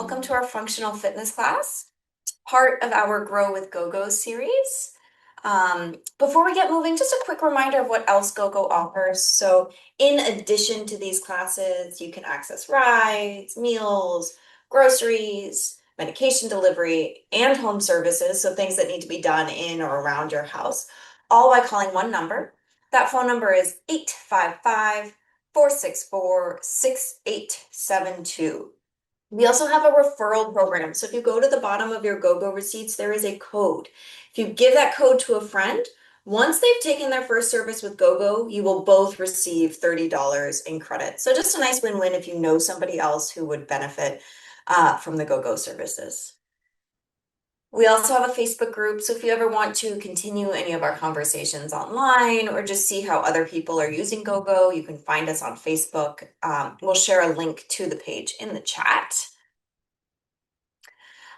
welcome to our functional fitness class, part of our Grow with GoGo series. Before we get moving, just a quick reminder of what else GoGo offers. So in addition to these classes, you can access rides, meals, groceries, medication delivery, and home services, so things that need to be done in or around your house, all by calling one number. That phone number is 855-464-6872. We also have a referral program. So if you go to the bottom of your GoGo receipts, there is a code. If you give that code to a friend, once they've taken their first service with GoGo, you will both receive $30 in credit. So just a nice win-win if you know somebody else who would benefit from the GoGo services. We also have a Facebook group, so if you ever want to continue any of our conversations online or just see how other people are using GoGo, you can find us on Facebook. We'll share a link to the page in the chat.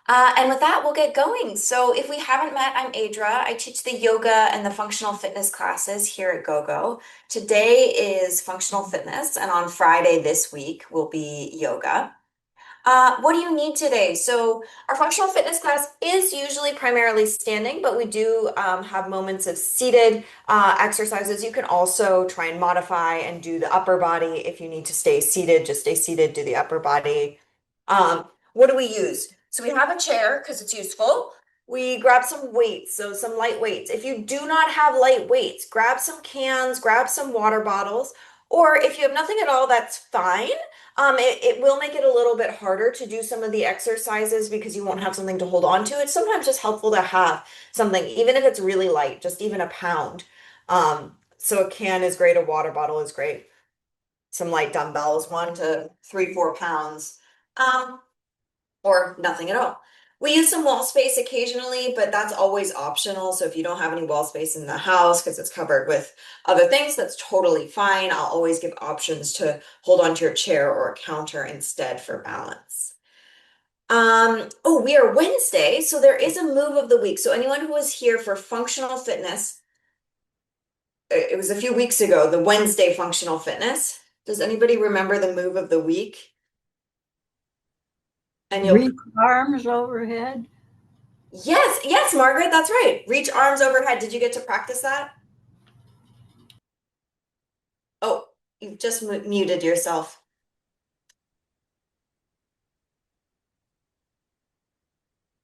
And with that, we'll get going. So if we haven't met, I'm Adra. I teach the yoga and the functional fitness classes here at GoGo. Today is functional fitness, and on Friday this week will be yoga. What do you need today? So our functional fitness class is usually primarily standing, but we do have moments of seated exercises. You can also try and modify and do the upper body. If you need to stay seated, just stay seated, do the upper body. What do we use? So we have a chair because it's useful. We grab some weights, so some light weights. If you do not have light weights, grab some cans, grab some water bottles, or if you have nothing at all, that's fine. It will make it a little bit harder to do some of the exercises because you won't have something to hold on to. It's sometimes just helpful to have something, even if it's really light, just even a pound. So a can is great, a water bottle is great. Some light dumbbells, 1 to 3, 4 pounds, or nothing at all. We use some wall space occasionally, but that's always optional. So if you don't have any wall space in the house because it's covered with other things, that's totally fine. I'll always give options to hold onto your chair or a counter instead for balance. Oh, we are Wednesday, so there is a move of the week. So anyone who was here for functional fitness, it was a few weeks ago, the Wednesday functional fitness. Does anybody remember the move of the week? And you'll Reach arms overhead. Yes, Margaret, that's right. Reach arms overhead. Did you get to practice that? Oh, you've just muted yourself.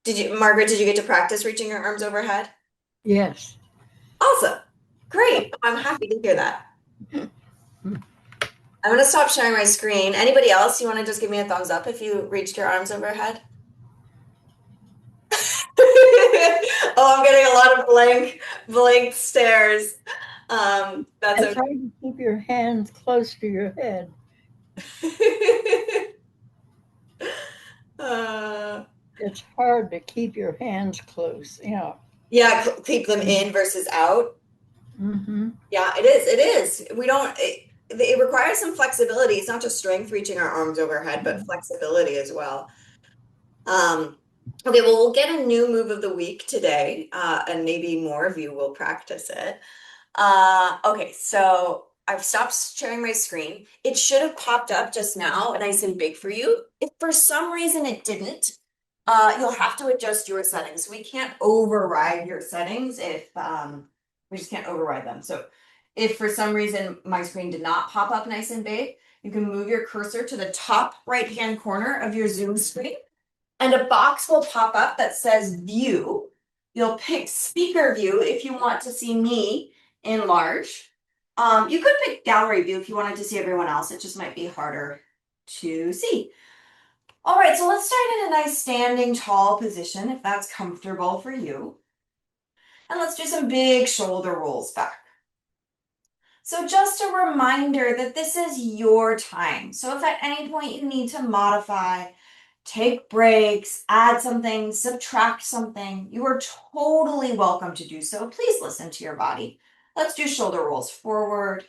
Margaret, did you get to practice reaching your arms overhead? Yes. Awesome. Great. I'm happy to hear that. I'm going to stop sharing my screen. Anybody else, you want to just give me a thumbs up if you reached your arms overhead? Oh, I'm getting a lot of blank stares. That's It's okay. hard to keep your hands close to your head. Uh, It's hard to keep your hands close. Yeah. yeah, keep them in versus out. Mm-hmm. Yeah, it is. It is. It requires some flexibility. It's not just strength reaching our arms overhead, but flexibility as well. Um, okay, well, we'll get a new move of the week today, and maybe more of you will practice it. Okay, so I've stopped sharing my screen. It should have popped up just now, nice and big for you. If for some reason it didn't, you'll have to adjust your settings. We can't override your settings if we just can't override them. So if for some reason my screen did not pop up nice and big, you can move your cursor to the top right-hand corner of your Zoom screen, and a box will pop up that says View. You'll pick Speaker View if you want to see me in large. You could pick Gallery View if you wanted to see everyone else. It just might be harder to see. All right, so let's start in a nice standing tall position if that's comfortable for you. And let's do some big shoulder rolls back. So just a reminder that this is your time. So if at any point you need to modify, take breaks, add something, subtract something, you are totally welcome to do so. Please listen to your body. Let's do shoulder rolls forward.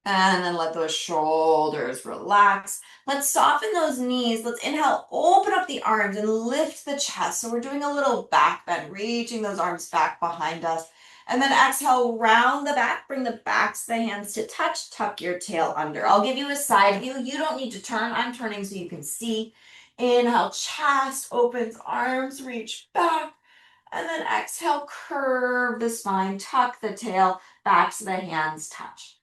And then let those shoulders relax. Let's soften those knees. Let's inhale, open up the arms and lift the chest. So we're doing a little back bend, reaching those arms back behind us. And then exhale, round the back, bring the backs of the hands to touch, tuck your tail under. I'll give you a side view. You don't need to turn. I'm turning so you can see. Inhale, chest opens, arms reach back. And then exhale, curve the spine, tuck the tail, backs of the hands touch.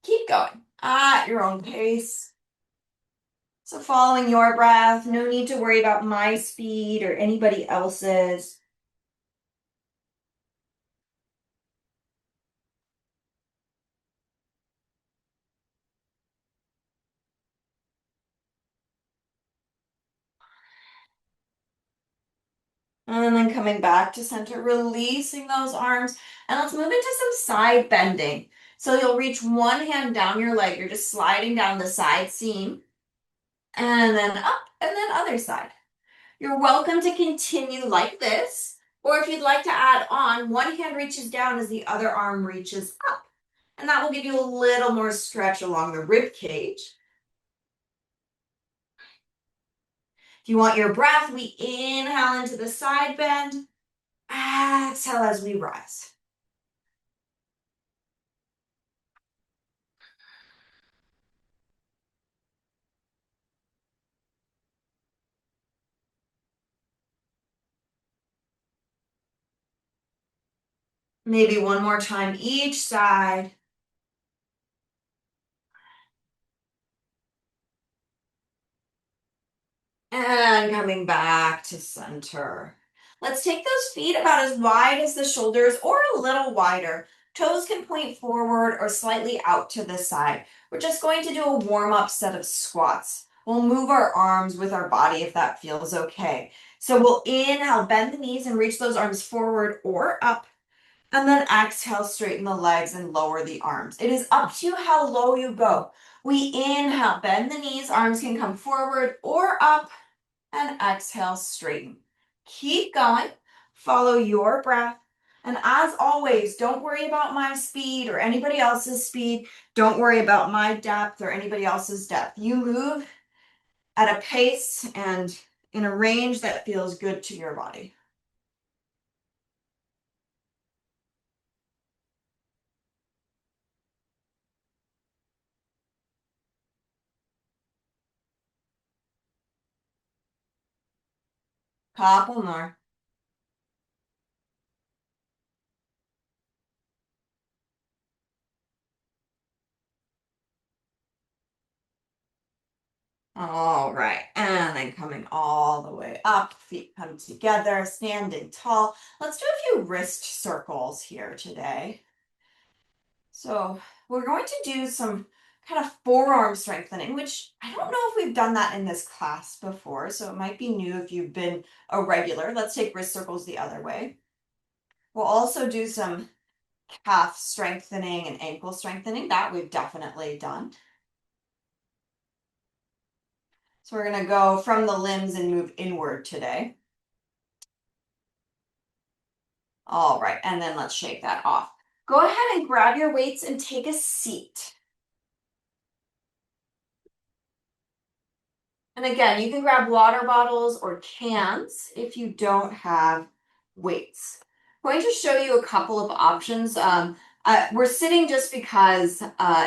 Keep going at your own pace. So following your breath, no need to worry about my speed or anybody else's. And then coming back to center, releasing those arms. And let's move into some side bending. So you'll reach one hand down your leg. You're just sliding down the side seam. And then up, and then other side. You're welcome to continue like this. Or if you'd like to add on, one hand reaches down as the other arm reaches up. And that will give you a little more stretch along the rib cage. If you want your breath, we inhale into the side bend. Exhale as we rise. Maybe one more time each side. And coming back to center. Let's take those feet about as wide as the shoulders or a little wider. Toes can point forward or slightly out to the side. We're just going to do a warm-up set of squats. We'll move our arms with our body if that feels okay. So we'll inhale, bend the knees and reach those arms forward or up. And then exhale, straighten the legs and lower the arms. It is up to you how low you go. We inhale, bend the knees, arms can come forward or up, and exhale, straighten. Keep going, follow your breath. And as always, don't worry about my speed or anybody else's speed. Don't worry about my depth or anybody else's depth. You move at a pace and in a range that feels good to your body. Couple more. All right, and then coming all the way up, feet come together, standing tall. Let's do a few wrist circles here today. So we're going to do some kind of forearm strengthening, which I don't know if we've done that in this class before, so it might be new if you've been a regular. Let's take wrist circles the other way. We'll also do some calf strengthening and ankle strengthening. That we've definitely done. So we're going to go from the limbs and move inward today. All right, and then let's shake that off. Go ahead and grab your weights and take a seat. And again, you can grab water bottles or cans if you don't have weights. I'm going to show you a couple of options. We're sitting just because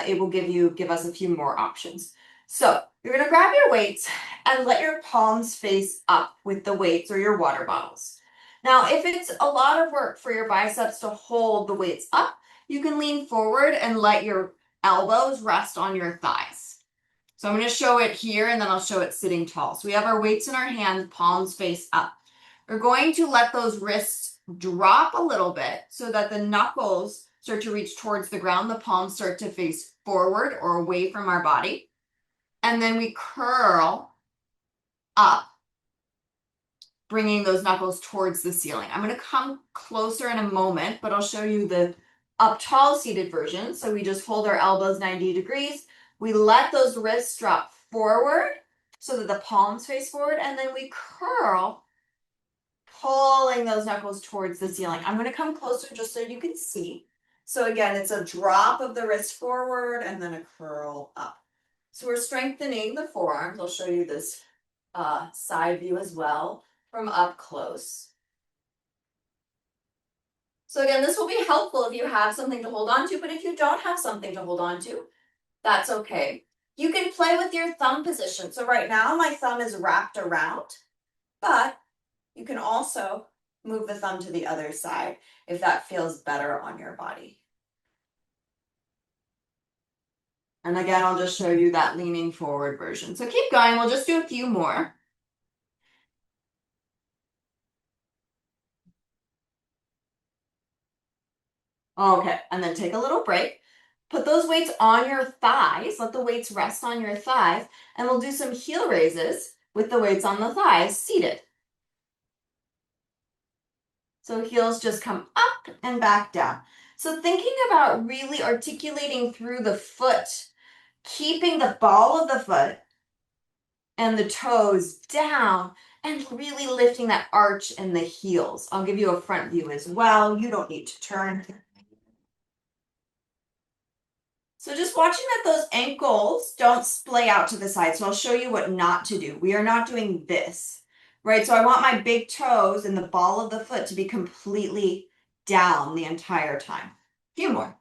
it will give us a few more options. So you're going to grab your weights and let your palms face up with the weights or your water bottles. Now, if it's a lot of work for your biceps to hold the weights up, you can lean forward and let your elbows rest on your thighs. So I'm going to show it here and then I'll show it sitting tall. So we have our weights in our hands, palms face up. We're going to let those wrists drop a little bit so that the knuckles start to reach towards the ground. The palms start to face forward or away from our body. And then we curl up, bringing those knuckles towards the ceiling. I'm going to come closer in a moment, but I'll show you the up tall seated version. So we just hold our elbows 90 degrees. We let those wrists drop forward so that the palms face forward, and then we curl, pulling those knuckles towards the ceiling. I'm going to come closer just so you can see. So again, it's a drop of the wrist forward and then a curl up. So we're strengthening the forearms. I'll show you this side view as well from up close. So again, this will be helpful if you have something to hold on to, but if you don't have something to hold on to, that's okay. You can play with your thumb position. So right now my thumb is wrapped around, but you can also move the thumb to the other side if that feels better on your body. And again, I'll just show you that leaning forward version. So keep going, we'll just do a few more. Okay, and then take a little break. Put those weights on your thighs, let the weights rest on your thighs, and we'll do some heel raises with the weights on the thighs seated. So heels just come up and back down. So thinking about really articulating through the foot, keeping the ball of the foot and the toes down and really lifting that arch in the heels. I'll give you a front view as well. You don't need to turn. So just watching that those ankles don't splay out to the side. So I'll show you what not to do. We are not doing this, right? So I want my big toes and the ball of the foot to be completely down the entire time. A few more.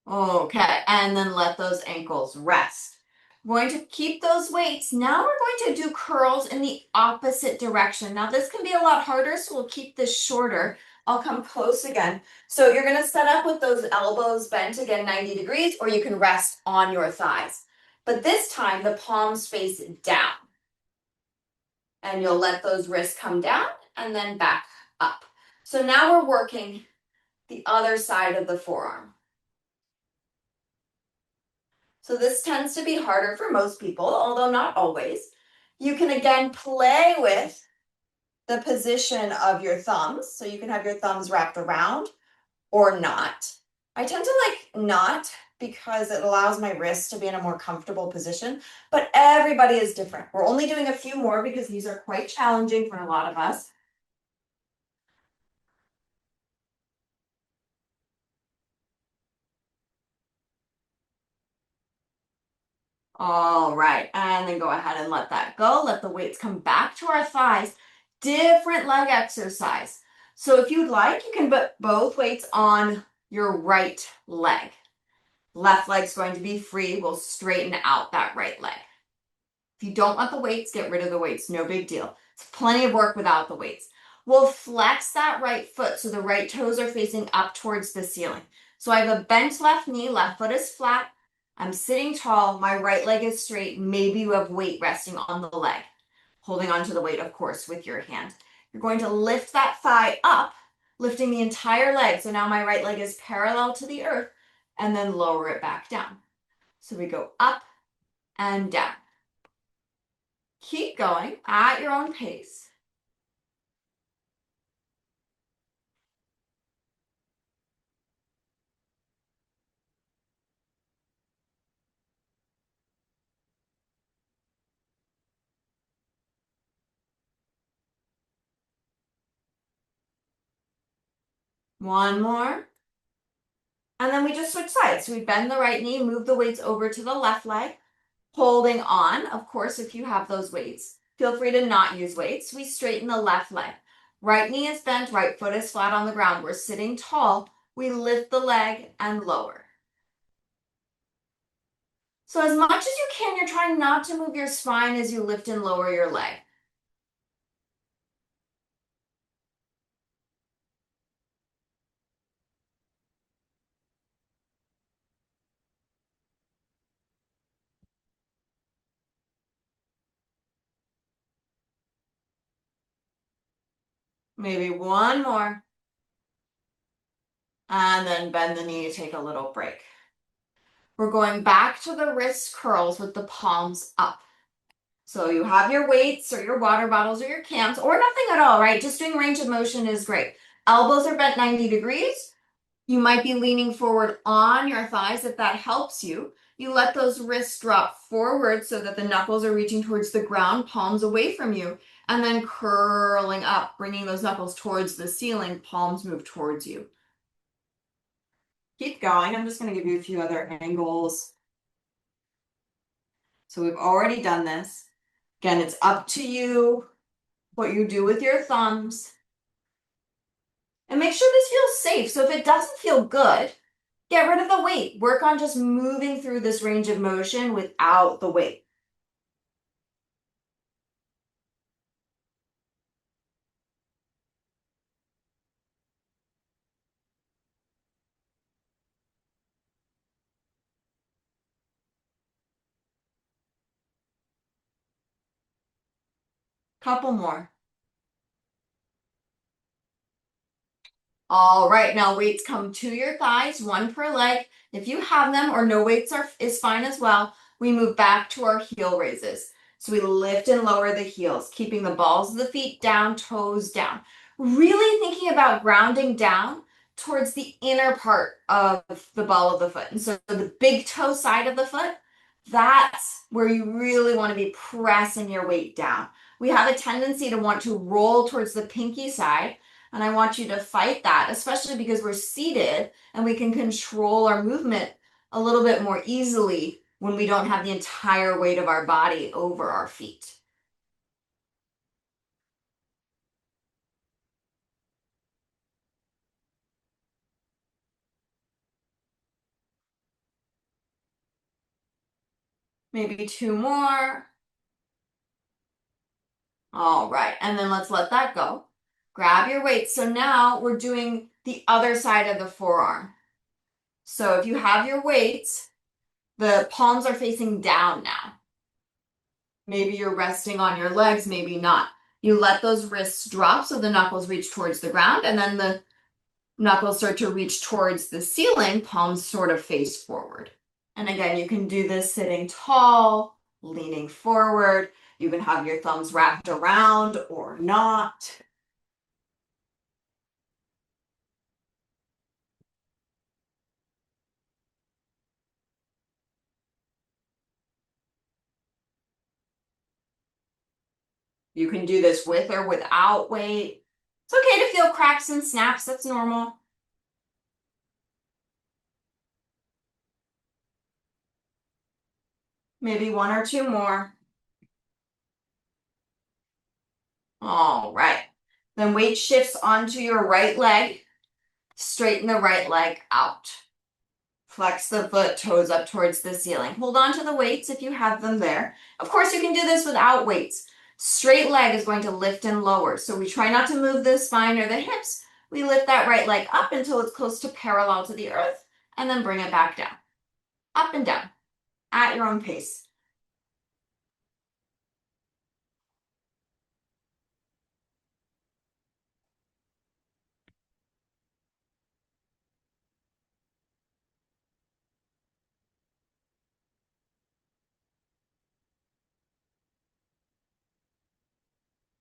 Okay, and then let those ankles rest. We're going to keep those weights. Now we're going to do curls in the opposite direction. Now this can be a lot harder, so we'll keep this shorter. I'll come close again. So you're going to set up with those elbows bent again 90 degrees, or you can rest on your thighs. But this time the palms face down. And you'll let those wrists come down and then back up. So now we're working the other side of the forearm. So this tends to be harder for most people, although not always. You can again play with the position of your thumbs. So you can have your thumbs wrapped around or not. I tend to like not because it allows my wrists to be in a more comfortable position, but everybody is different. We're only doing a few more because these are quite challenging for a lot of us. All right, and then go ahead and let that go. Let the weights come back to our thighs. Different leg exercise. So if you'd like, you can put both weights on your right leg. Left leg's going to be free. We'll straighten out that right leg. If you don't want the weights, get rid of the weights. No big deal. It's plenty of work without the weights. We'll flex that right foot so the right toes are facing up towards the ceiling. So I have a bent left knee, left foot is flat. I'm sitting tall, my right leg is straight. Maybe you have weight resting on the leg. Holding onto the weight, of course, with your hand. You're going to lift that thigh up, lifting the entire leg. So now my right leg is parallel to the earth, and then lower it back down. So we go up and down. Keep going at your own pace. One more. And then we just switch sides. So we bend the right knee, move the weights over to the left leg, holding on. Of course, if you have those weights, feel free to not use weights. We straighten the left leg. Right knee is bent, right foot is flat on the ground. We're sitting tall. We lift the leg and lower. So as much as you can, you're trying not to move your spine as you lift and lower your leg. Maybe one more. And then bend the knee, take a little break. We're going back to the wrist curls with the palms up. So you have your weights or your water bottles or your cans or nothing at all, right? Just doing range of motion is great. Elbows are bent 90 degrees. You might be leaning forward on your thighs if that helps you. You let those wrists drop forward so that the knuckles are reaching towards the ground, palms away from you, and then curling up, bringing those knuckles towards the ceiling, palms move towards you. Keep going. I'm just going to give you a few other angles. So we've already done this. Again, it's up to you what you do with your thumbs. And make sure this feels safe. So if it doesn't feel good, get rid of the weight. Work on just moving through this range of motion without the weight. Couple more. All right, now weights come to your thighs, one per leg. If you have them or no weights is fine as well. We move back to our heel raises. So we lift and lower the heels, keeping the balls of the feet down, toes down. Really thinking about grounding down towards the inner part of the ball of the foot. And so the big toe side of the foot, that's where you really want to be pressing your weight down. We have a tendency to want to roll towards the pinky side. And I want you to fight that, especially because we're seated and we can control our movement a little bit more easily when we don't have the entire weight of our body over our feet. Maybe two more. All right, and then let's let that go. Grab your weights. So now we're doing the other side of the forearm. So if you have your weights, the palms are facing down now. Maybe you're resting on your legs, maybe not. You let those wrists drop so the knuckles reach towards the ground, and then the knuckles start to reach towards the ceiling, palms sort of face forward. And again, you can do this sitting tall, leaning forward. You can have your thumbs wrapped around or not. You can do this with or without weight. It's okay to feel cracks and snaps, that's normal. Maybe one or two more. All right. Then weight shifts onto your right leg. Straighten the right leg out. Flex the foot, toes up towards the ceiling. Hold on to the weights if you have them there. Of course, you can do this without weights. Straight leg is going to lift and lower. So we try not to move the spine or the hips. We lift that right leg up until it's close to parallel to the earth, and then bring it back down. Up and down at your own pace.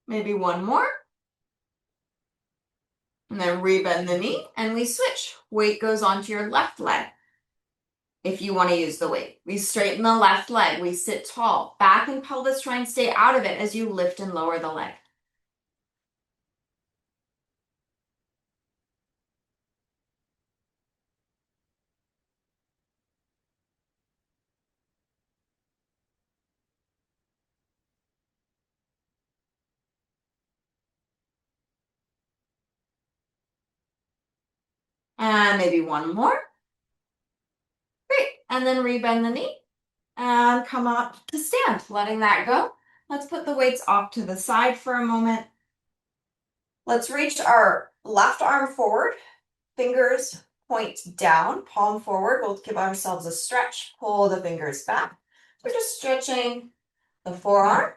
Maybe one more. And then rebend the knee, and we switch. Weight goes onto your left leg if you want to use the weight. We straighten the left leg. We sit tall. Back and pelvis try and stay out of it as you lift and lower the leg. And maybe one more. Great. And then rebend the knee and come up to stand, letting that go. Let's put the weights off to the side for a moment. Let's reach our left arm forward, fingers point down, palm forward. We'll give ourselves a stretch, pull the fingers back. We're just stretching the forearm.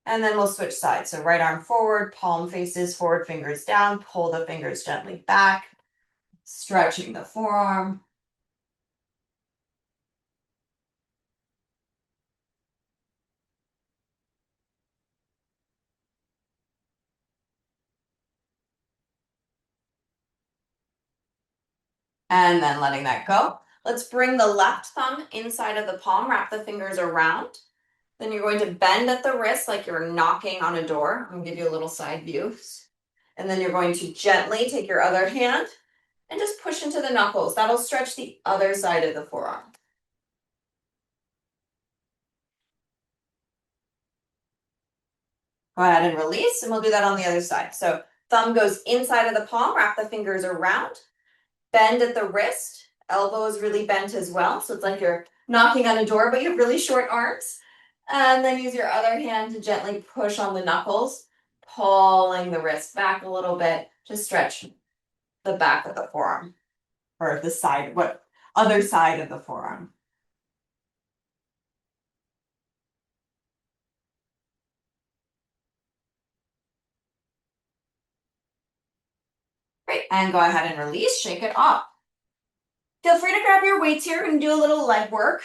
And then we'll switch sides. So right arm forward, palm faces forward, fingers down, pull the fingers gently back, stretching the forearm. And then letting that go. Let's bring the left thumb inside of the palm, wrap the fingers around. Then you're going to bend at the wrist like you're knocking on a door. I'm gonna give you a little side view. And then you're going to gently take your other hand and just push into the knuckles. That'll stretch the other side of the forearm. Go ahead and release, and we'll do that on the other side. So thumb goes inside of the palm, wrap the fingers around, bend at the wrist, elbow is really bent as well. So it's like you're knocking on a door, but you have really short arms. And then use your other hand to gently push on the knuckles, pulling the wrist back a little bit to stretch the back of the forearm, or the side, what other side of the forearm. Great, and go ahead and release, shake it off. Feel free to grab your weights here and do a little leg work.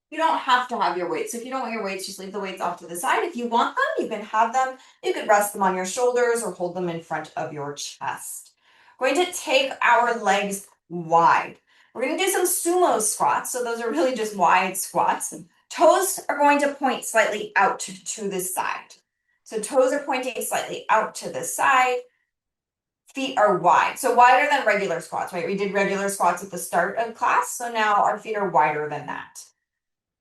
You don't have to have your weights. So if you don't want your weights, just leave the weights off to the side. If you want them, you can have them. You could rest them on your shoulders or hold them in front of your chest. We're going to take our legs wide. We're going to do some sumo squats. So those are really just wide squats. And toes are going to point slightly out to the side. So toes are pointing slightly out to the side. Feet are wide. So wider than regular squats, right? We did regular squats at the start of class. So now our feet are wider than that.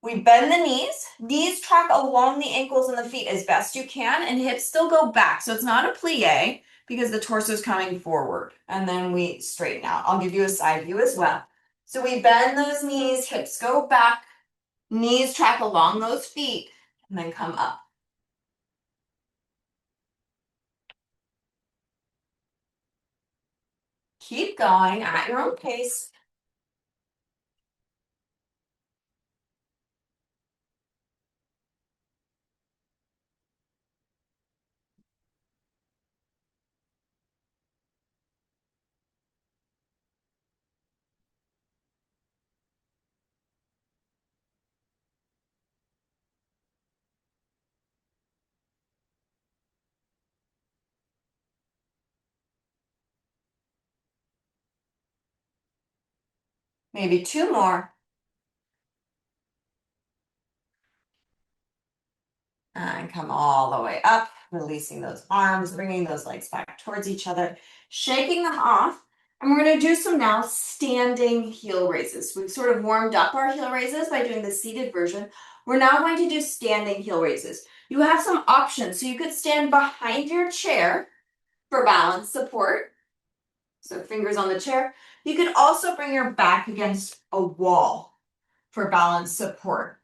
We bend the knees track along the ankles and the feet as best you can, and hips still go back. So it's not a plie because the torso is coming forward, and then we straighten out. I'll give you a side view as well. So we bend those knees, hips go back, knees track along those feet, and then come up. Keep going at your own pace. Maybe two more. And come all the way up, releasing those arms, bringing those legs back towards each other, shaking them off. And we're going to do some now standing heel raises. We've sort of warmed up our heel raises by doing the seated version. We're now going to do standing heel raises. You have some options. So you could stand behind your chair for balance support. So fingers on the chair. You could also bring your back against a wall for balance support.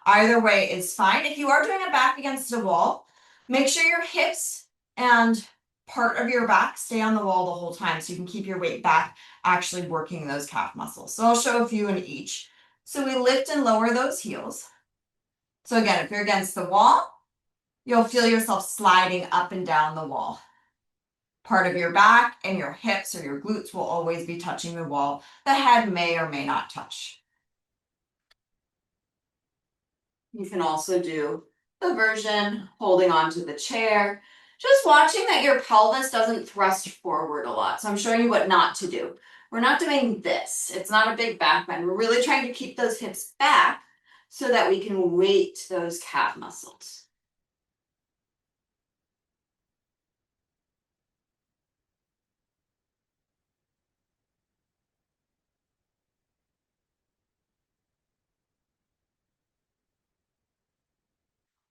Either way is fine. If you are doing a back against a wall, make sure your hips and part of your back stay on the wall the whole time so you can keep your weight back, actually working those calf muscles. So I'll show a few in each. So we lift and lower those heels. So again, if you're against the wall, you'll feel yourself sliding up and down the wall. Part of your back and your hips or your glutes will always be touching the wall. The head may or may not touch. You can also do the version holding onto the chair, just watching that your pelvis doesn't thrust forward a lot. So I'm showing you what not to do. We're not doing this. It's not a big back bend. We're really trying to keep those hips back so that we can weight those calf muscles.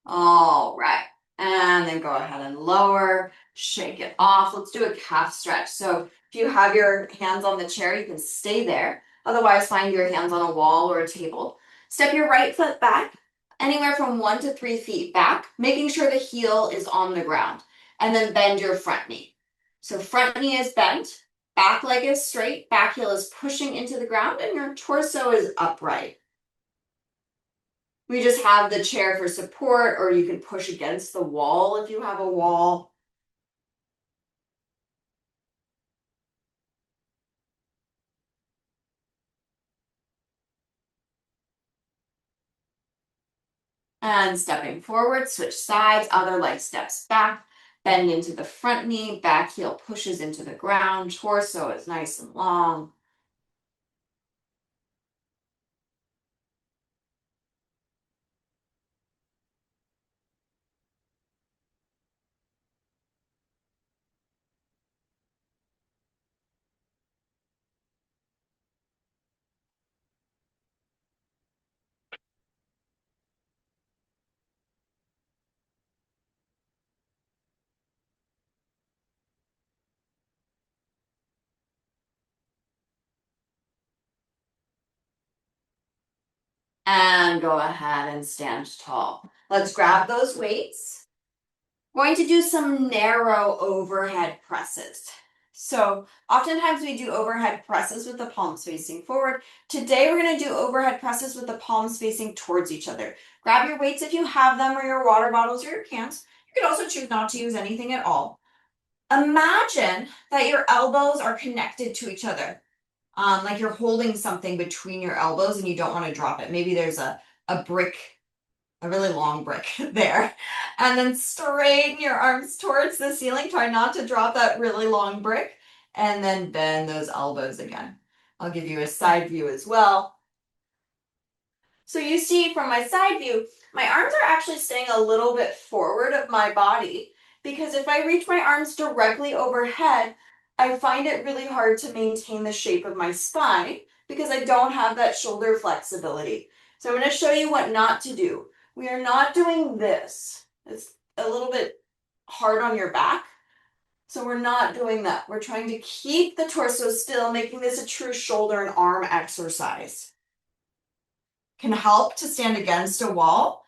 All right, and then go ahead and lower, shake it off. Let's do a calf stretch. So if you have your hands on the chair, you can stay there. Otherwise, find your hands on a wall or a table. Step your right foot back, anywhere from 1 to 3 feet back, making sure the heel is on the ground. And then bend your front knee. So front knee is bent, back leg is straight, back heel is pushing into the ground, and your torso is upright. We just have the chair for support, or you can push against the wall if you have a wall. And stepping forward, switch sides, other leg steps back, bend into the front knee, back heel pushes into the ground, torso is nice and long. And go ahead and stand tall. Let's grab those weights. Going to do some narrow overhead presses. So oftentimes we do overhead presses with the palms facing forward. Today we're going to do overhead presses with the palms facing towards each other. Grab your weights if you have them, or your water bottles or your cans. You could also choose not to use anything at all. Imagine that your elbows are connected to each other. Like you're holding something between your elbows and you don't want to drop it. Maybe there's a brick, a really long brick there. And then straighten your arms towards the ceiling. Try not to drop that really long brick. And then bend those elbows again. I'll give you a side view as well. So you see from my side view, my arms are actually staying a little bit forward of my body, because if I reach my arms directly overhead, I find it really hard to maintain the shape of my spine because I don't have that shoulder flexibility. So I'm going to show you what not to do. We are not doing this. It's a little bit hard on your back. So we're not doing that. We're trying to keep the torso still, making this a true shoulder and arm exercise. Can help to stand against a wall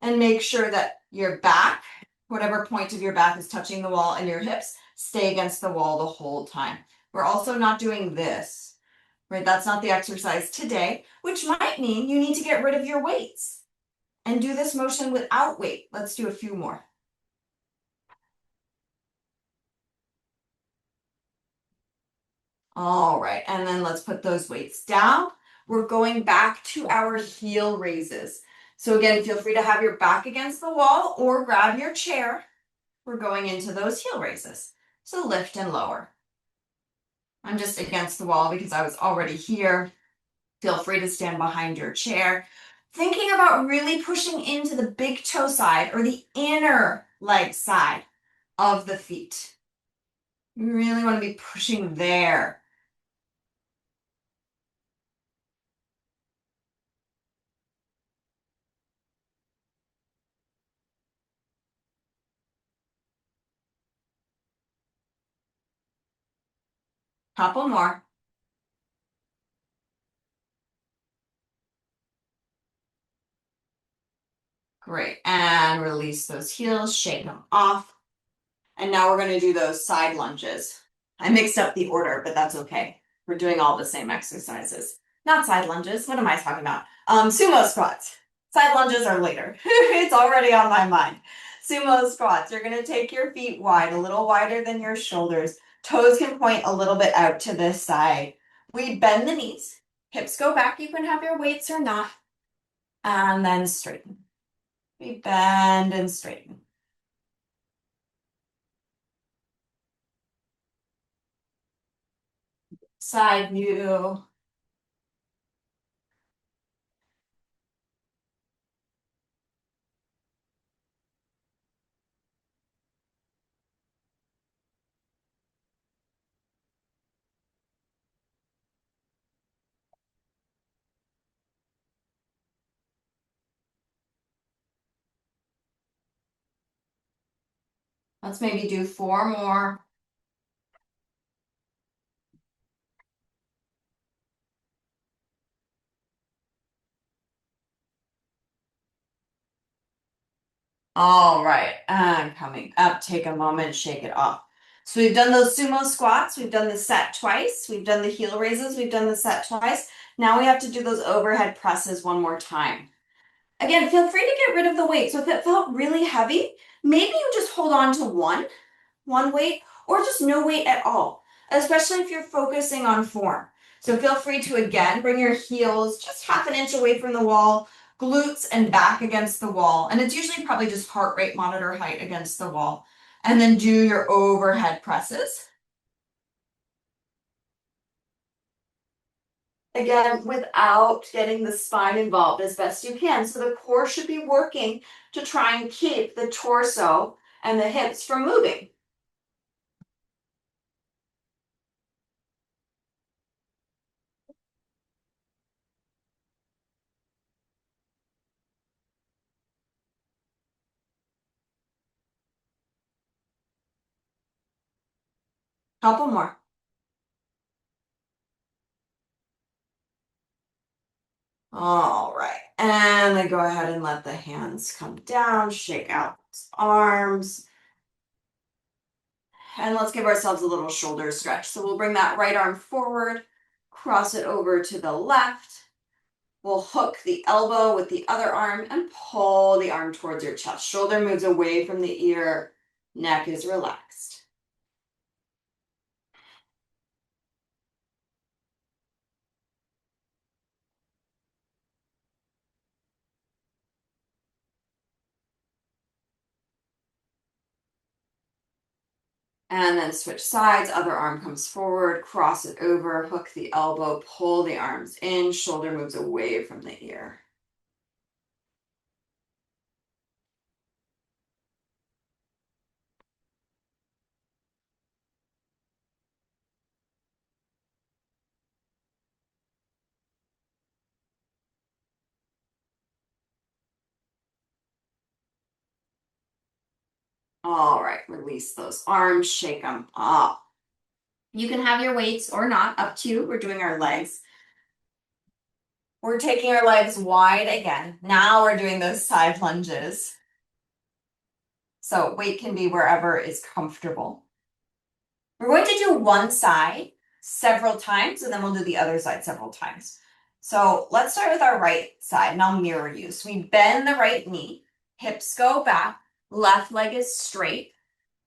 and make sure that your back, whatever point of your back is touching the wall, and your hips stay against the wall the whole time. We're also not doing this, right? That's not the exercise today, which might mean you need to get rid of your weights and do this motion without weight. Let's do a few more. All right, and then let's put those weights down. We're going back to our heel raises. So again, feel free to have your back against the wall or grab your chair. We're going into those heel raises. So lift and lower. I'm just against the wall because I was already here. Feel free to stand behind your chair. Thinking about really pushing into the big toe side or the inner leg side of the feet. You really want to be pushing there. Couple more. Great. And release those heels, shake them off. And now we're going to do those side lunges. I mixed up the order, but that's okay. We're doing all the same exercises. Not side lunges. What am I talking about? Sumo squats. Side lunges are later. It's already on my mind. Sumo squats. You're going to take your feet wide, a little wider than your shoulders. Toes can point a little bit out to this side. We bend the knees. Hips go back. You can have your weights or not. And then straighten. We bend and straighten. Side view. Let's maybe do 4 more. All right, and coming up, take a moment, shake it off. So we've done those sumo squats, we've done the set twice, we've done the heel raises, we've done the set twice. Now we have to do those overhead presses one more time. Again, feel free to get rid of the weight. So if it felt really heavy, maybe you just hold on to one weight, or just no weight at all, especially if you're focusing on form. So feel free to, again, bring your heels just half an inch away from the wall, glutes and back against the wall. And it's usually probably just heart rate monitor height against the wall. And then do your overhead presses. Again, without getting the spine involved as best you can. So the core should be working to try and keep the torso and the hips from moving. Couple more. All right. And then go ahead and let the hands come down, shake out those arms. And let's give ourselves a little shoulder stretch. So we'll bring that right arm forward, cross it over to the left. We'll hook the elbow with the other arm and pull the arm towards your chest. Shoulder moves away from the ear, neck is relaxed. And then switch sides, other arm comes forward, cross it over, hook the elbow, pull the arms in, shoulder moves away from the ear. All right, release those arms, shake them up. You can have your weights or not, up to you. We're doing our legs. We're taking our legs wide again. Now we're doing those side lunges. So weight can be wherever is comfortable. We're going to do one side several times, and then we'll do the other side several times. So let's start with our right side, and I'll mirror you. So we bend the right knee, hips go back, left leg is straight.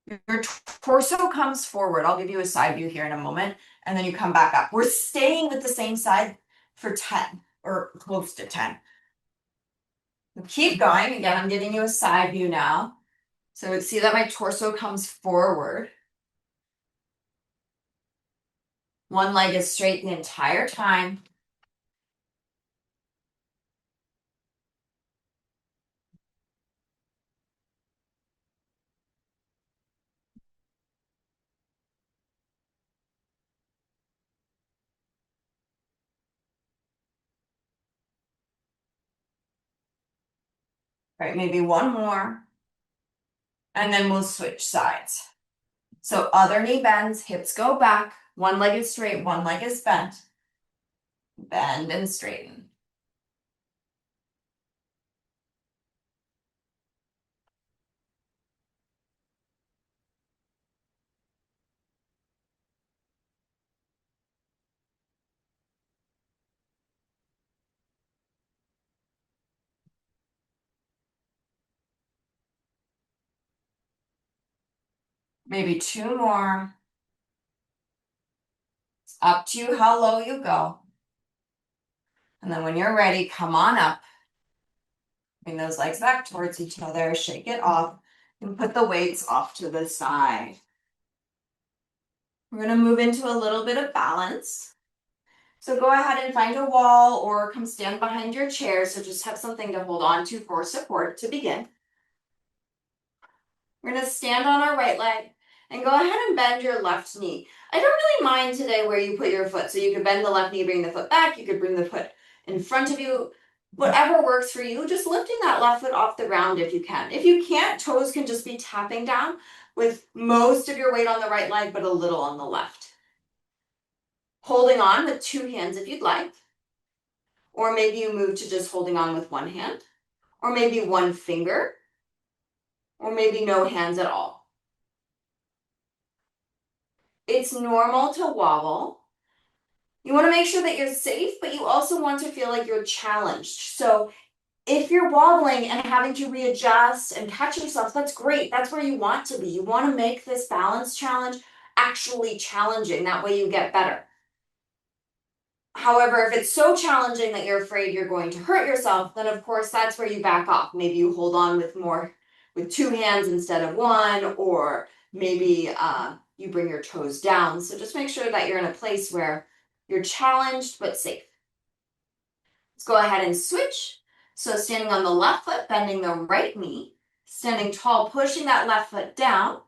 Your torso comes forward. I'll give you a side view here in a moment, and then you come back up. We're staying with the same side for 10 or close to 10. Keep going. Again, I'm giving you a side view now. So see that my torso comes forward. One leg is straight the entire time. Right, maybe one more. And then we'll switch sides. So other knee bends, hips go back. One leg is straight, one leg is bent. Bend and straighten. Maybe two more. It's up to you how low you go. And then when you're ready, come on up. Bring those legs back towards each other, shake it off, and put the weights off to the side. We're gonna move into a little bit of balance. So go ahead and find a wall or come stand behind your chair. So just have something to hold on to for support to begin. We're gonna stand on our right leg and go ahead and bend your left knee. I don't really mind today where you put your foot. So you could bend the left knee, bring the foot back. You could bring the foot in front of you. Whatever works for you, just lifting that left foot off the ground if you can. If you can't, toes can just be tapping down with most of your weight on the right leg, but a little on the left. Holding on with two hands if you'd like. Or maybe you move to just holding on with one hand. Or maybe one finger. Or maybe no hands at all. It's normal to wobble. You want to make sure that you're safe, but you also want to feel like you're challenged. So if you're wobbling and having to readjust and catch yourself, that's great. That's where you want to be. You want to make this balance challenge actually challenging. That way you get better. However, if it's so challenging that you're afraid you're going to hurt yourself, then of course that's where you back off. Maybe you hold on with two hands instead of one, or maybe you bring your toes down. So just make sure that you're in a place where you're challenged but safe. Let's go ahead and switch. So standing on the left foot, bending the right knee, standing tall, pushing that left foot down.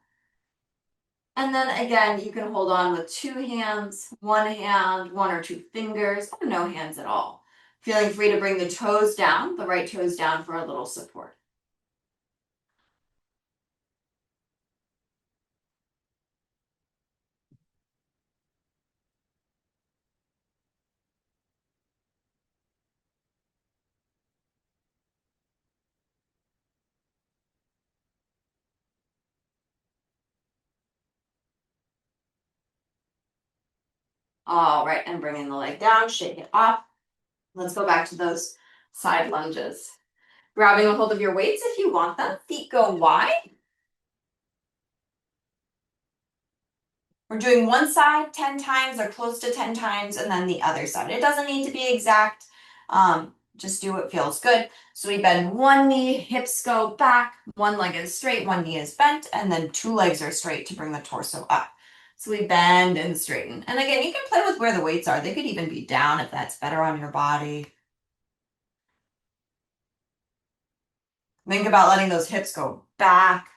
And then again, you can hold on with two hands, one hand, one or two fingers, or no hands at all. Feeling free to bring the toes down, the right toes down for a little support. All right, and bringing the leg down, shake it off. Let's go back to those side lunges. Grabbing a hold of your weights if you want them. Feet go wide. We're doing one side 10 times or close to 10 times and then the other side. It doesn't need to be exact. Just do what feels good. So we bend one knee, hips go back, one leg is straight, one knee is bent, and then two legs are straight to bring the torso up. So we bend and straighten. And again, you can play with where the weights are. They could even be down if that's better on your body. Think about letting those hips go back.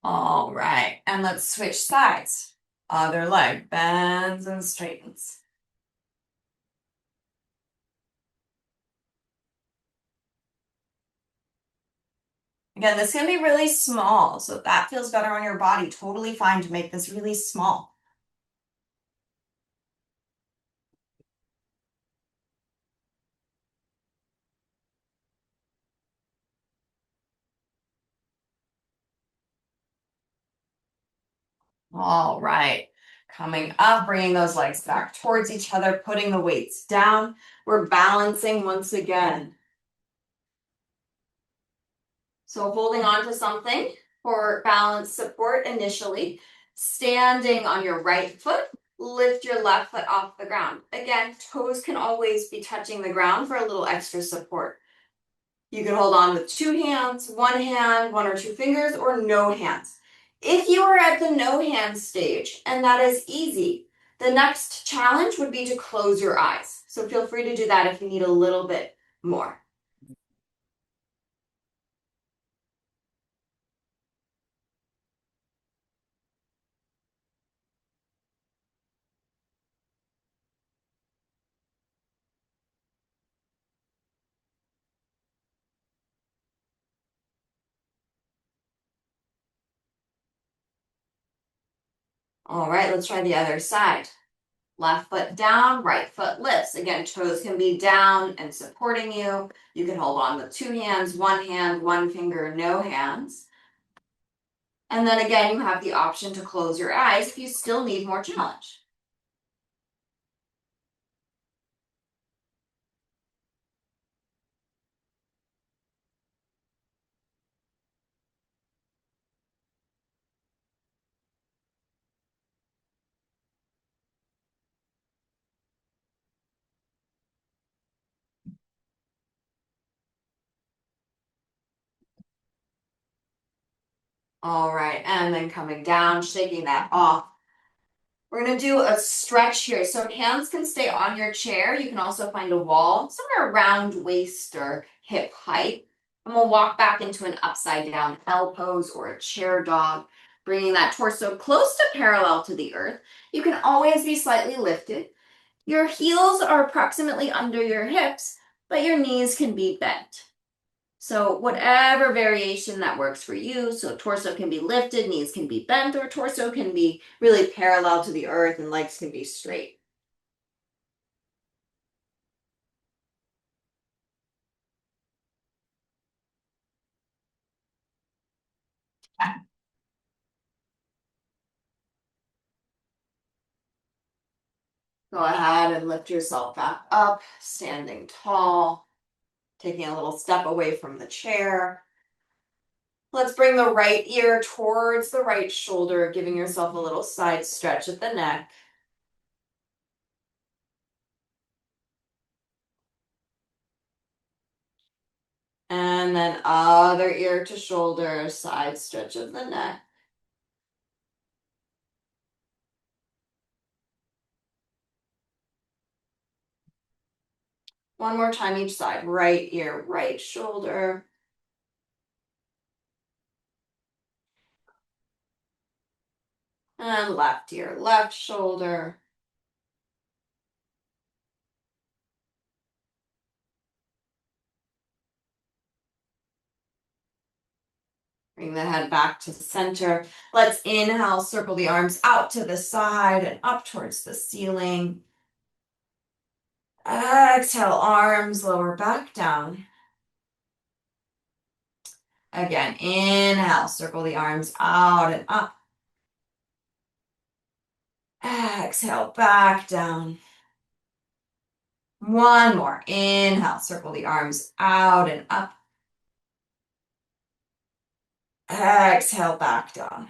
All right, and let's switch sides. Other leg bends and straightens. Again, this can be really small, so if that feels better on your body, totally fine to make this really small. All right, coming up, bringing those legs back towards each other, putting the weights down. We're balancing once again. So holding on to something for balance support initially, standing on your right foot, lift your left foot off the ground. Again, toes can always be touching the ground for a little extra support. You can hold on with two hands, one hand, one or two fingers, or no hands. If you are at the no hands stage, and that is easy, the next challenge would be to close your eyes. So feel free to do that if you need a little bit more. All right, let's try the other side. Left foot down, right foot lifts. Again, toes can be down and supporting you. You can hold on with two hands, hand, one finger, no hands. And then again, you have the option to close your eyes if you still need more challenge. All right, and then coming down, shaking that off. We're gonna do a stretch here. So hands can stay on your chair. You can also find a wall somewhere around waist or hip height. And we'll walk back into an upside down L pose or a chair dog, bringing that torso close to parallel to the earth. You can always be slightly lifted. Your heels are approximately under your hips, but your knees can be bent. So whatever variation that works for you, so torso can be lifted, knees can be bent, or torso can be really parallel to the earth and legs can be straight. Go ahead and lift yourself back up, standing tall, taking a little step away from the chair. Let's bring the right ear towards the right shoulder, giving yourself a little side stretch at the neck. And then other ear to shoulder, side stretch of the neck. One more time each side. Right ear, right shoulder. And left ear, left shoulder. Bring the head back to center. Let's inhale, circle the arms out to the side and up towards the ceiling. Exhale, arms lower back down. Again, inhale, circle the arms out and up. Exhale, back down. One more. Inhale, circle the arms out and up. Exhale, back down.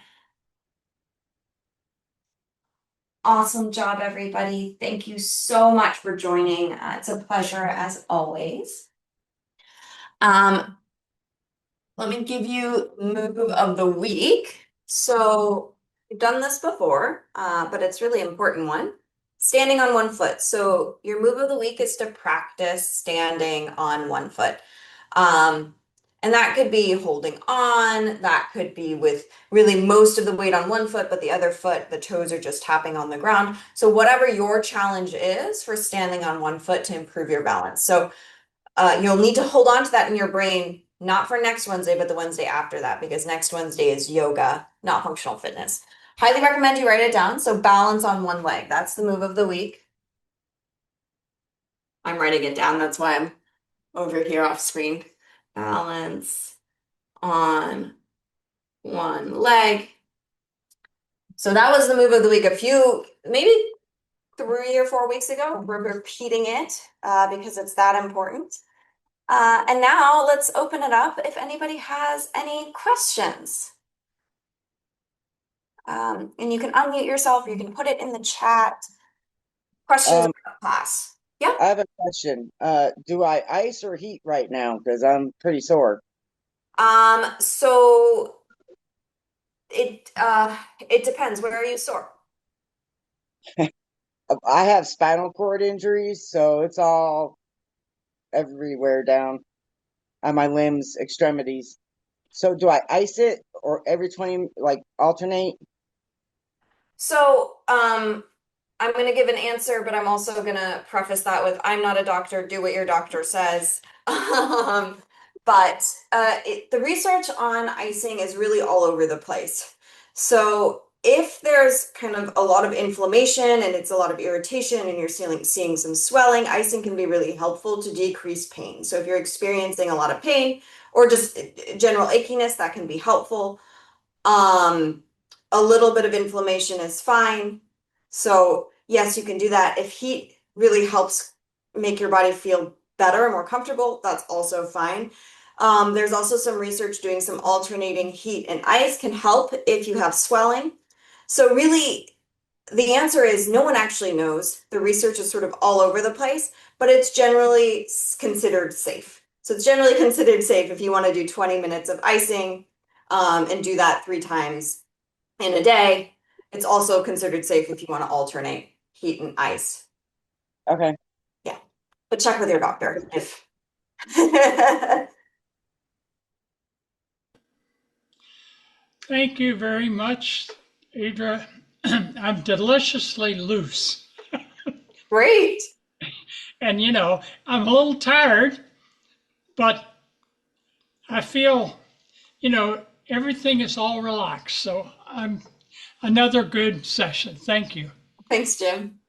Awesome job, everybody. Thank you so much for joining. It's a pleasure as always. Um, Let me give you move of the week. So we've done this before, but it's really important one. Standing on one foot. So your move of the week is to practice standing on one foot. And that could be holding on, that could be with really most of the weight on one foot, but the other foot, the toes are just tapping on the ground. So whatever your challenge is for standing on one foot to improve your balance. So you'll need to hold on to that in your brain, not for next Wednesday, but the Wednesday after that, because next Wednesday is yoga, not functional fitness. Highly recommend you write it down. So balance on one leg. That's the move of the week. I'm writing it down. That's why I'm over here off screen. Balance on one leg. So that was the move of the week maybe 3 or 4 weeks ago. We're repeating it because it's that important. And now let's open it up if anybody has any questions. And you can unmute yourself, you can put it in the chat. Questions about class. Yeah. I have a question. Do I ice or heat right now? Because I'm pretty sore. So it depends. Where are you sore? I have spinal cord injuries, so it's all everywhere down on my limbs, extremities. So do I ice it or every 20, like alternate? So I'm going to give an answer, but I'm also going to preface that with I'm not a doctor. Do what your doctor says. But the research on icing is really all over the place. So if there's kind of a lot of inflammation and it's a lot of irritation and you're seeing some swelling, icing can be really helpful to decrease pain. So if you're experiencing a lot of pain or just general achiness, that can be helpful. Um, a little bit of inflammation is fine. So yes, you can do that. If heat really helps make your body feel better and more comfortable, that's also fine. There's also some research doing some alternating heat and ice can help if you have swelling. So really, the answer is no one actually knows. The research is sort of all over the place, but it's generally considered safe. So it's generally considered safe if you want to do 20 minutes of icing and do that 3 times in a day. It's also considered safe if you want to alternate heat and ice. Okay. Yeah, but check with your doctor if. Thank you very much, Adra. I'm deliciously loose. Great. And I'm a little tired, but I feel, everything is all relaxed. So I'm another good session. Thank you. Thanks, Jim.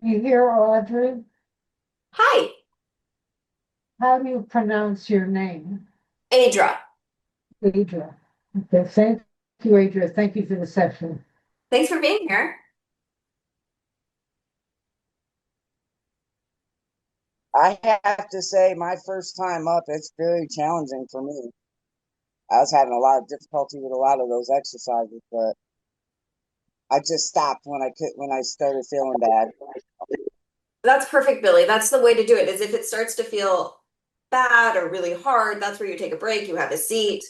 You hear Audrey? Hi, How do you pronounce your name? Adra. Adria. Okay, thank you, Adria. Thank you for the session. Thanks for being here. I have to say, my first time up, it's very challenging for me. I was having a lot of difficulty with a lot of those exercises, but I just stopped when I started feeling bad. That's perfect, Billy. That's the way to do it, is if it starts to feel bad or really hard, that's where you take a break, you have a seat.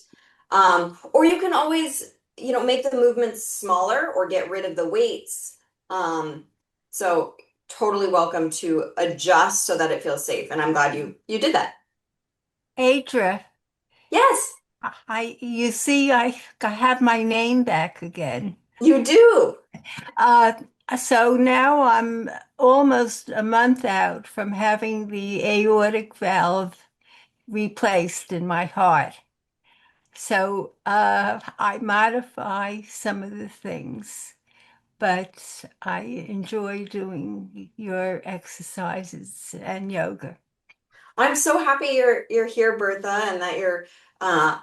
Or you can always, make the movements smaller or get rid of the weights. So totally welcome to adjust so that it feels safe. And I'm glad you did that. Adra, Yes, you see, I have my name back again. you do. Uh, so now I'm almost a month out from having the aortic valve replaced in my heart. So I modify some of the things, but I enjoy doing your exercises and yoga. I'm so happy you're here, Bertha, and that you're uh,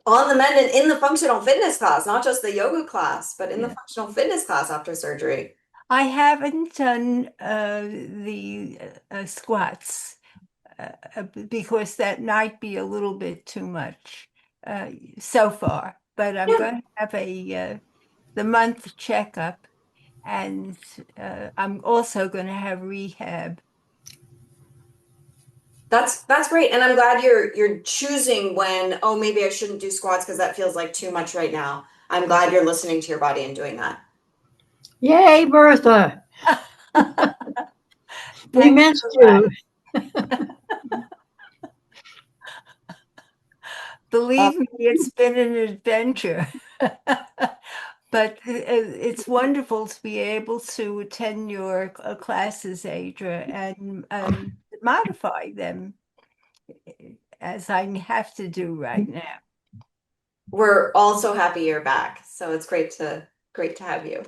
on the mend and in the functional fitness class, not just the yoga class, but in the Yeah. functional fitness class after surgery. I haven't done the squats because that might be a little bit too much uh, so far. But I'm Yeah, going to have the month checkup, and I'm also going to have rehab. that's great, and I'm glad you're choosing when, oh, maybe I shouldn't do squats because that feels like too much right now. I'm glad you're listening to your body and doing that. Yay, Bertha. We Thanks missed for you. Uh, Believe me, it's been an adventure. But it's wonderful to be able to attend your classes, Adra, and modify them as I have to do right now. We're all so happy you're back, so it's great to have you.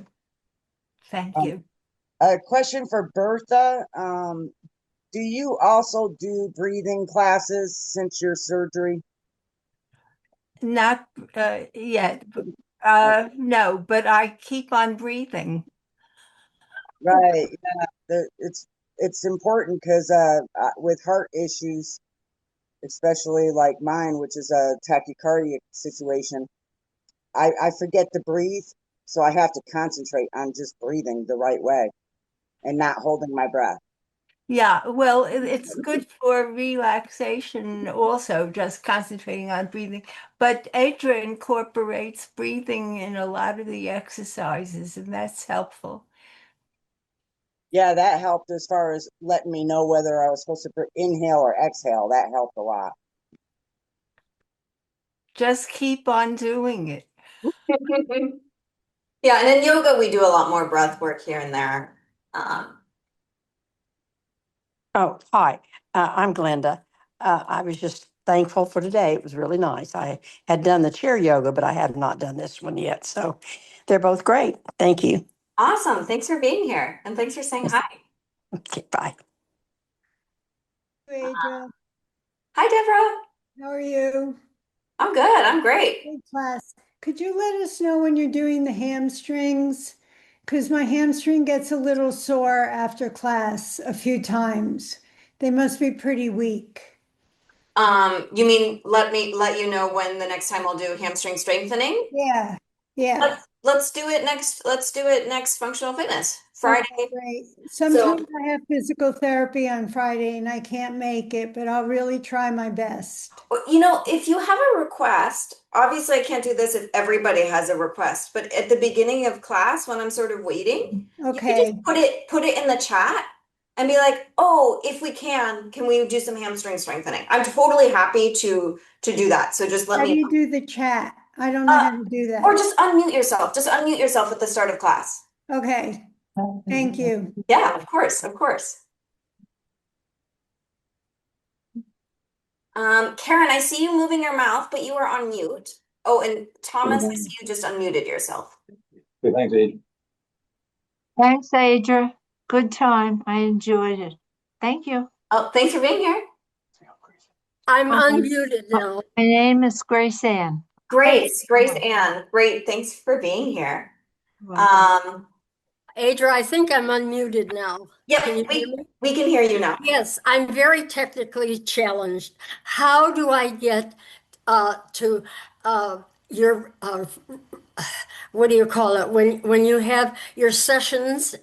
Thank you. a question for Bertha. Do you also do breathing classes since your surgery? Not yet. No, but I keep on breathing. Right. Yeah. It's important because with heart issues, especially like mine, which is a tachycardia situation, I forget to breathe, so I have to concentrate on just breathing the right way and not holding my breath. Yeah, well, it's good for relaxation also, just concentrating on breathing. But Adra incorporates breathing in a lot of the exercises, and that's helpful. Yeah, that helped as far as letting me know whether I was supposed to inhale or exhale. That helped a lot. Just keep on doing it. Yeah, and in yoga we do a lot more breath work here and there. Oh, hi. I'm Glenda. I was just thankful for today. It was really nice. I had done the chair yoga, but I have not done this one yet. So they're both great. Thank you. Awesome. Thanks for being here, and thanks for saying hi. Okay, bye. Adrian, Hi, Deborah. how are you? I'm good. I'm great. Hey, class. Could you let us know when you're doing the hamstrings? Because my hamstring gets a little sore after class a few times. They must be pretty weak. You mean let you know when the next time I'll do hamstring strengthening? Yeah, yeah. Let's do it next. Let's do it next functional fitness Friday. Okay, great. So, Sometimes I have physical therapy on Friday and I can't make it, but I'll really try my best. if you have a request, obviously I can't do this if everybody has a request, but at the beginning of class when I'm sort of waiting, you could just Okay. put it in the chat and be like, "Oh, if we can we do some hamstring strengthening?" I'm totally happy to do that. So just let How do me you do the chat? I don't know uh, how to do or that. just unmute yourself. Just unmute yourself at the start of class. Okay, thank you. Yeah, of course, of course. Karen, I see you moving your mouth, but you are on mute. Oh, and Thomas, I see you just unmuted yourself. Okay, thanks, Aid. Thanks, Adra. Good time. I enjoyed it. Thank you. Oh, thanks for being here. I'm Um, unmuted now. My name is Grace Ann. Grace Ann. Great, thanks for being here. Welcome. Adra, I think I'm unmuted now. Yep, Can you hear me? we can hear you now. Yes, I'm very technically challenged. How do I get to your what do you call it when you have your sessions?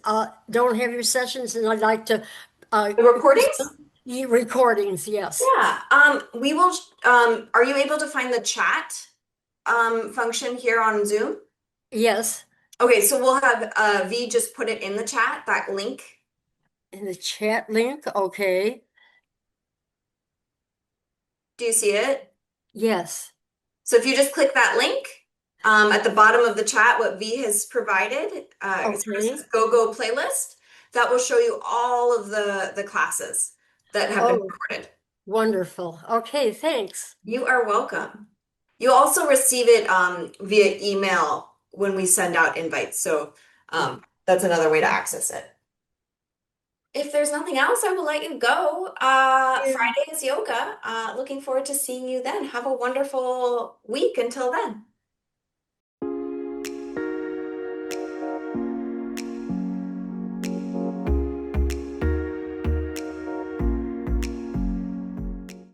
Don't have your sessions, and I'd like to The recordings? recordings. Yes, Yeah. We will are you able to find the chat function here on Zoom? yes, Okay, so we'll have V just put it in the chat, that link. in the chat link. Okay, Do you see it? yes. So if you just click that link at the bottom of the chat, what V has provided, it sort of Okay. says GoGo playlist, that will show you all of the classes that have been Oh, recorded. wonderful. Okay, thanks. You are welcome. You'll also receive it via email when we send out invites. So that's another way to access it. If there's nothing else, I will let you go. Yeah. Friday is yoga. Looking forward to seeing you then. Have a wonderful week until then.